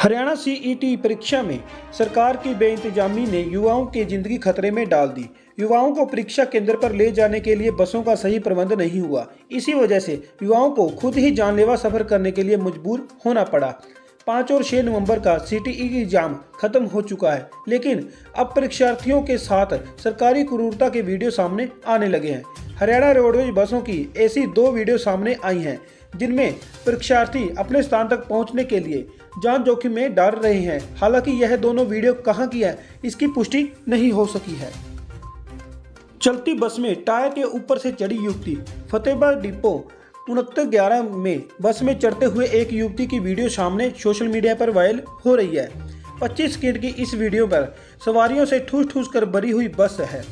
Haryana CET परीक्षा में सरकार की बेइंतजामी ने युवाओं की जिंदगी खतरे में डाल दी। युवाओं को परीक्षा केंद्र पर ले जाने के लिए बसों का सही प्रबंध नहीं हुआ। इसी वजह से युवाओं को खुद ही जानलेवा सफर करने के लिए मजबूर होना पड़ा। 5 और 6 नवंबर का सीटीई एग्जाम खत्म हो चुका है, लेकिन अब परीक्षार्थियों के साथ सरकारी क्रूरता के वीडियो सामने आने लगे हैं। हरियाणा रोडवेज बसों की ऐसी 2 वीडियो सामने आई हैं, जिनमें परीक्षार्थी अपने स्थान तक पहुंचने के लिए जान जोखिम में डाल रहे हैं। हालांकि यह दोनों वीडियो कहां की है, इसकी पुष्टि नहीं हो सकी है। चलती बस में टायर के ऊपर से चढ़ी युवती। फतेहाबाद डिपो 6911 में बस में चढ़ते हुए एक युवती की वीडियो सामने सोशल मीडिया पर वायरल हो रही है। 25 सेकंड की इस वीडियो पर सवारियों से ठूस ठूस कर भरी हुई बस है।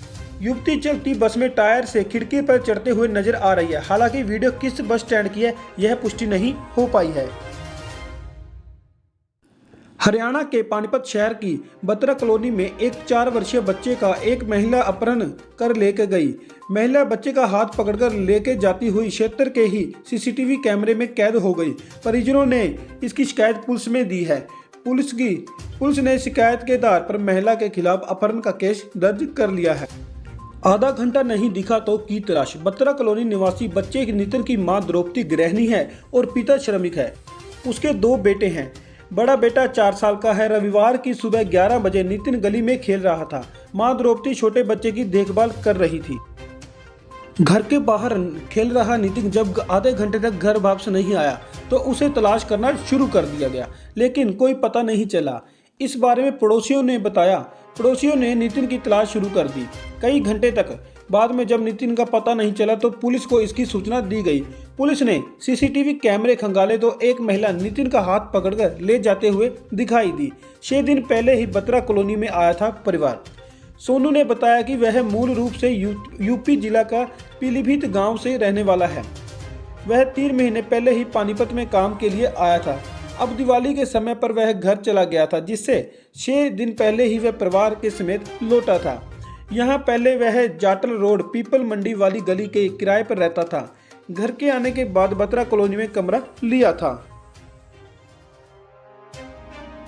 युवती चलती बस में टायर से खिड़की पर चढ़ते हुए नजर आ रही है। हालांकि वीडियो किस बस स्टैंड की है, यह पुष्टि नहीं हो पाई है। हरियाणा के पानीपत शहर की बत्रा कॉलोनी में एक 4 वर्षीय बच्चे का एक महिला अपहरण कर लेकर गई। महिला बच्चे का हाथ पकड़कर लेके जाती हुई क्षेत्र के ही सीसीटीवी कैमरे में कैद हो गई। परिजनों ने इसकी शिकायत पुलिस में दी है। पुलिस ने शिकायत के आधार पर महिला के खिलाफ अपहरण का केस दर्ज कर लिया है। आधा घंटा नहीं दिखा तो की तलाश। बत्रा कॉलोनी निवासी बच्चे नितिन की मां द्रौपदी गृहिणी है और पिता श्रमिक है। उसके 2 बेटे हैं। बड़ा बेटा 4 साल का है। रविवार की सुबह 11 बजे नितिन गली में खेल रहा था। मां द्रौपदी छोटे बच्चे की देखभाल कर रही थी। घर के बाहर खेल रहा नितिन जब आधे घंटे तक घर वापस नहीं आया तो उसे तलाश करना शुरू कर दिया गया, लेकिन कोई पता नहीं चला। इस बारे में पड़ोसियों ने बताया। पड़ोसियों ने नितिन की तलाश शुरू कर दी। कई घंटे तक बाद में जब नितिन का पता नहीं चला तो पुलिस को इसकी सूचना दी गई। पुलिस ने सीसीटीवी कैमरे खंगाले तो एक महिला नितिन का हाथ पकड़कर ले जाते हुए दिखाई दी। 6 दिन पहले ही बत्रा कॉलोनी में आया था परिवार। सोनू ने बताया कि वह मूल रूप से यूपी जिला का पीलीभीत गांव से रहने वाला है। वह 3 महीने पहले ही पानीपत में काम के लिए आया था। अब दिवाली के समय पर वह घर चला गया था, जिससे 6 दिन पहले ही वह परिवार के समेत लौटा था। यहाँ पहले वह जाटल रोड पीपल मंडी वाली गली के किराए पर रहता था। घर के आने के बाद बत्रा कॉलोनी में कमरा लिया था।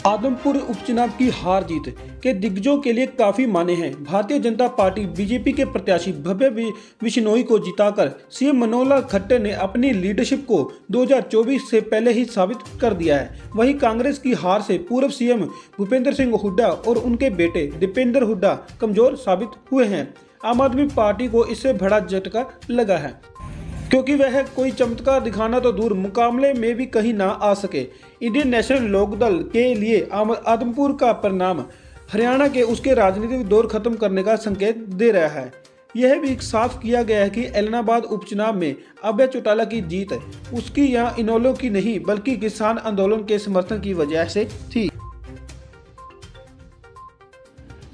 आदमपुर उपचुनाव की हार जीत के दिग्गजों के लिए काफी माने हैं। भारतीय जनता पार्टी बीजेपी के प्रत्याशी भव्य बिश्नोई को जिताकर सीएम मनोहर लाल खट्टर ने अपनी लीडरशिप को 2024 से पहले ही साबित कर दिया है। वहीं कांग्रेस की हार से पूर्व सीएम भूपेंद्र सिंह हुड्डा और उनके बेटे दीपेंद्र हुड्डा कमजोर साबित हुए हैं। आम आदमी पार्टी को इससे बड़ा झटका लगा है, क्योंकि वह कोई चमत्कार दिखाना तो दूर मुकाबले में भी कहीं ना आ सके। इंडियन नेशनल लोकदल के लिए आदमपुर का परिणाम हरियाणा के उसके राजनीतिक दौर खत्म करने का संकेत दे रहा है। यह भी साफ किया गया है कि एलनाबाद उपचुनाव में अभय चौटाला की जीत उसकी या इनेलो की नहीं, बल्कि किसान आंदोलन के समर्थन की वजह से थी।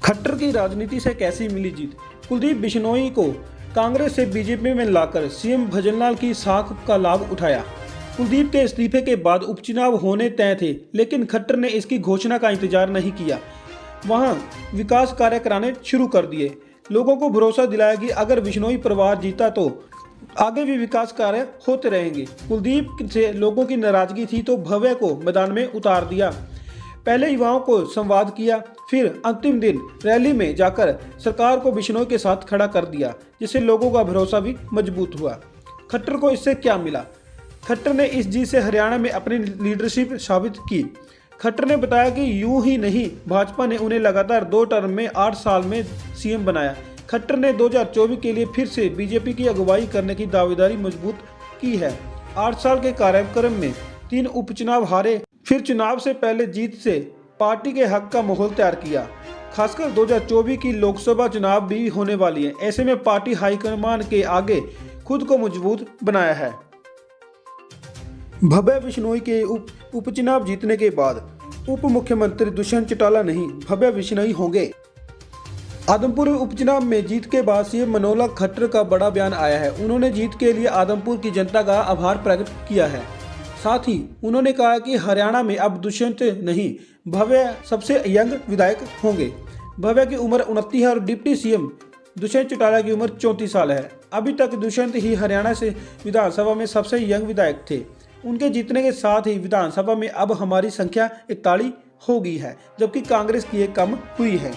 खट्टर की राजनीति से कैसी मिली जीत? कुलदीप बिश्नोई को कांग्रेस से बीजेपी में लाकर सीएम भजनलाल की साख का लाभ उठाया। कुलदीप के इस्तीफे के बाद उपचुनाव होने तय थे, लेकिन खट्टर ने इसकी घोषणा का इंतजार नहीं किया। वहां विकास कार्य कराने शुरू कर दिए। लोगों को भरोसा दिलाया कि अगर बिश्नोई परिवार जीता तो आगे भी विकास कार्य होते रहेंगे। कुलदीप से लोगों की नाराजगी थी तो भव्य को मैदान में उतार दिया। पहले युवाओं को संवाद किया, फिर अंतिम दिन रैली में जाकर सरकार को बिश्नोई के साथ खड़ा कर दिया, जिससे लोगों का भरोसा भी मजबूत हुआ। खट्टर को इससे क्या मिला? खट्टर ने इस जीत से हरियाणा में अपनी लीडरशिप साबित की। खट्टर ने बताया कि यूं ही नहीं, भाजपा ने उन्हें लगातार 2 टर्म में 8 साल में सीएम बनाया। खट्टर ने 2024 के लिए फिर से बीजेपी की अगुवाई करने की दावेदारी मजबूत की है। 8 साल के कार्यक्रम में 3 उपचुनाव हारे, फिर चुनाव से पहले जीत से पार्टी के हक का माहौल तैयार किया। खासकर 2024 की लोकसभा चुनाव भी होने वाली है। ऐसे में पार्टी हाईकमान के आगे खुद को मजबूत बनाया है। भव्य बिश्नोई के उपचुनाव जीतने के बाद उप मुख्यमंत्री दुष्यंत चौटाला नहीं, भव्य बिश्नोई होंगे। आदमपुर उपचुनाव में जीत के बाद सीएम मनोहर लाल खट्टर का बड़ा बयान आया है। उन्होंने जीत के लिए आदमपुर की जनता का आभार प्रकट किया है। साथ ही उन्होंने कहा कि हरियाणा में अब दुष्यंत नहीं, भव्य सबसे यंग विधायक होंगे। भव्य की उम्र 29 है और डिप्टी सीएम दुष्यंत चौटाला की उम्र 34 साल है। अभी तक दुष्यंत ही हरियाणा से विधानसभा में सबसे यंग विधायक थे। उनके जीतने के साथ ही विधानसभा में अब हमारी संख्या 41 हो गई है, जबकि कांग्रेस की एक कम हुई है।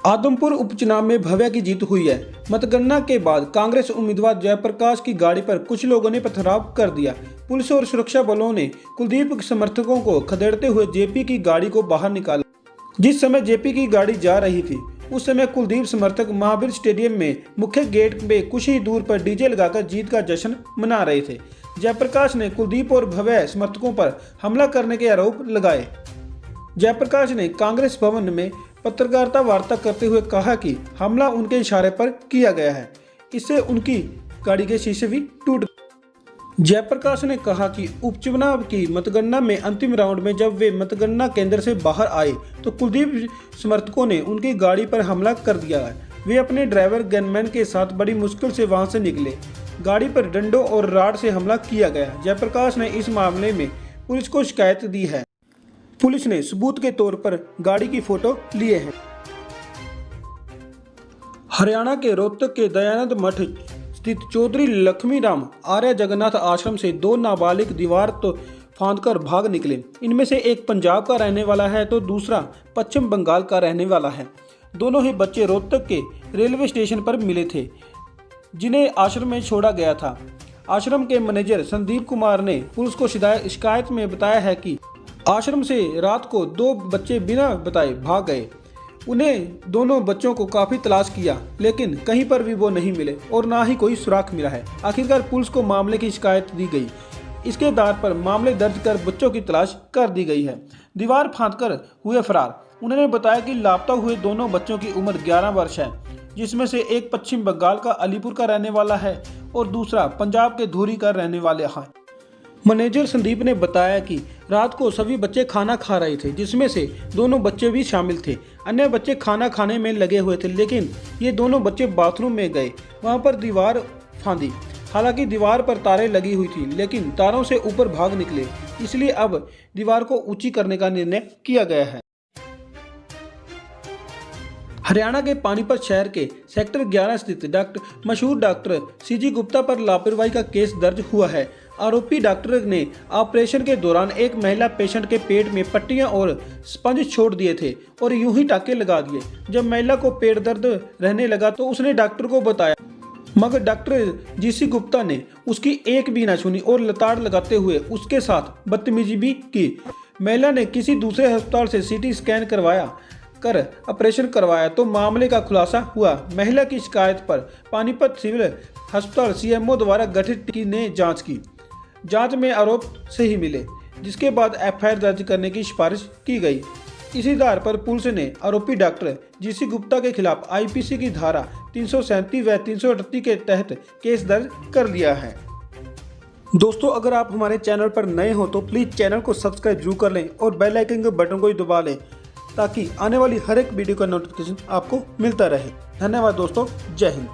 आदमपुर उपचुनाव में भव्या की जीत हुई है। मतगणना के बाद कांग्रेस उम्मीदवार जयप्रकाश की गाड़ी पर कुछ लोगों ने पथराव कर दिया। पुलिस और सुरक्षा बलों ने कुलदीप समर्थकों को खदेड़ते हुए जेपी की गाड़ी को बाहर निकाला। जिस समय जेपी की गाड़ी जा रही थी, उस समय कुलदीप समर्थक महावीर स्टेडियम में मुख्य गेट में कुछ ही दूर पर डीजे लगाकर जीत का जश्न मना रहे थे। जयप्रकाश ने कुलदीप और भव्या समर्थकों पर हमला करने के आरोप लगाए। जयप्रकाश ने कांग्रेस भवन में पत्रकारिता वार्ता करते हुए कहा कि हमला उनके इशारे पर किया गया है, इससे उनकी गाड़ी के शीशे भी टूट गए। जयप्रकाश ने कहा कि उपचुनाव की मतगणना में अंतिम राउंड में जब वे मतगणना केंद्र से बाहर आए तो कुलदीप समर्थकों ने उनकी गाड़ी पर हमला कर दिया है। वे अपने ड्राइवर गनमैन के साथ बड़ी मुश्किल से वहां से निकले। गाड़ी पर डंडों और राड से हमला किया गया। जयप्रकाश ने इस मामले में पुलिस को शिकायत दी है। पुलिस ने सबूत के तौर पर गाड़ी की फोटो लिए हैं। हरियाणा के रोहतक के दयानंद मठ स्थित चौधरी लक्ष्मीराम आर्य जगन्नाथ आश्रम से 2 नाबालिग दीवार तो फांदकर भाग निकले। इनमें से एक पंजाब का रहने वाला है तो दूसरा पश्चिम बंगाल का रहने वाला है। दोनों ही बच्चे रोहतक के रेलवे स्टेशन पर मिले थे, जिन्हें आश्रम में छोड़ा गया था। आश्रम के मैनेजर संदीप कुमार ने पुलिस को शिकायत में बताया है कि आश्रम से रात को 2 बच्चे बिना बताए भाग गए। उन्हें दोनों बच्चों को काफी तलाश किया, लेकिन कहीं पर भी वो नहीं मिले और ना ही कोई सुराग मिला है। आखिरकार पुलिस को मामले की शिकायत दी गई। इसके आधार पर मामले दर्ज कर बच्चों की तलाश कर दी गई है। दीवार फांदकर हुए फरार। उन्होंने बताया कि लापता हुए दोनों बच्चों की उम्र 11 वर्ष है, जिसमें से एक पश्चिम बंगाल का अलीपुर का रहने वाला है और दूसरा पंजाब के धुरी का रहने वाला है। मैनेजर संदीप ने बताया कि रात को सभी बच्चे खाना खा रहे थे, जिसमें से दोनों बच्चे भी शामिल थे। अन्य बच्चे खाना खाने में लगे हुए थे, लेकिन ये दोनों बच्चे बाथरूम में गए, वहां पर दीवार फांदी। हालांकि दीवार पर तारें लगी हुई थी, लेकिन तारों से ऊपर भाग निकले, इसलिए अब दीवार को ऊंची करने का निर्णय किया गया है। हरियाणा के पानीपत शहर के सेक्टर 11 स्थित मशहूर डॉक्टर सीजी गुप्ता पर लापरवाही का केस दर्ज हुआ है। आरोपी डॉक्टर ने ऑपरेशन के दौरान एक महिला पेशेंट के पेट में पट्टियां और स्पंज छोड़ दिए थे और यूं ही टाके लगा दिए। जब महिला को पेट दर्द रहने लगा तो उसने डॉक्टर को बताया, मगर डॉक्टर जीसी गुप्ता ने उसकी एक भी न सुनी और लताड़ लगाते हुए उसके साथ बदतमीजी भी की। महिला ने किसी दूसरे अस्पताल से सीटी स्कैन कर ऑपरेशन करवाया तो मामले का खुलासा हुआ। महिला की शिकायत पर पानीपत सिविल अस्पताल सीएमओ द्वारा गठित टीम ने जांच की। जांच में आरोप सही मिले, जिसके बाद एफआईआर दर्ज करने की सिफारिश की गई। इसी आधार पर पुलिस ने आरोपी डॉक्टर जीसी गुप्ता के खिलाफ आईपीसी की धारा 337 व 338 के तहत केस दर्ज कर लिया है। दोस्तों, अगर आप हमारे चैनल पर नए हो तो प्लीज़ चैनल को सब्सक्राइब जरूर कर लें और बेल आइकन के बटन को दबा लें, ताकि आने वाली हर एक वीडियो का नोटिफिकेशन आपको मिलता रहे। धन्यवाद दोस्तों, जय हिंद।